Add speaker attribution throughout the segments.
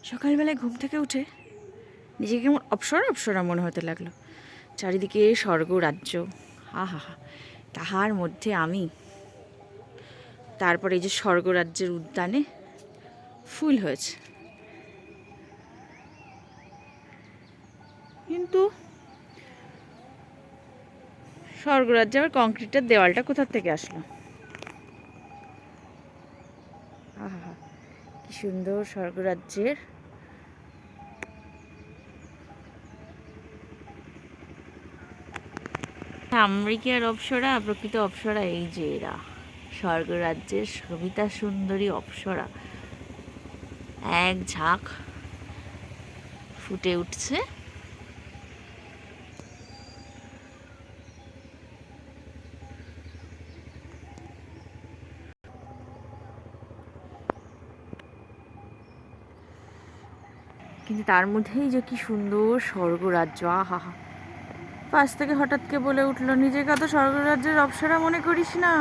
Speaker 1: সকালবেলায় ঘুম থেকে উঠে নিজেকে কেমন অপসরা অপসরা মনে হতে লাগলো। চারিদিকে স্বর্গ রাজ্য, আহা হা, তাহার মধ্যে আমি। তারপরে এই যে স্বর্গরাজ্যের উদ্যানে ফুল হয়েছে, কিন্তু স্বর্গরাজ্যে আবার কংক্রিটের দেওয়ালটা কোথা থেকে আসলো? আহা হা, কি সুন্দর স্বর্গরাজ্যের আমেরিকার অপ্সরা, প্রকৃত অপ্সরা এই যে এরা, স্বর্গরাজ্যের সবিতা সুন্দরী অপ্সরা এক ঝাঁক ফুটে উঠছে। কিন্তু তার মধ্যেই যে কি সুন্দর স্বর্গরাজ্য, আহা হা। পাশ থেকে হঠাৎ কে বলে উঠলো, নিজেকে তো স্বর্গরাজ্যের অপ্সরা মনে করিস না,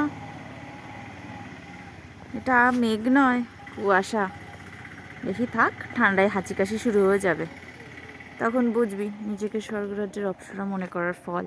Speaker 1: এটা মেঘ নয়, কুয়াশা। দেখি থাক, ঠান্ডায় হাঁচি কাশি শুরু হয়ে যাবে, তখন বুঝবি নিজেকে স্বর্গরাজ্যের অপ্সরা মনে করার ফল।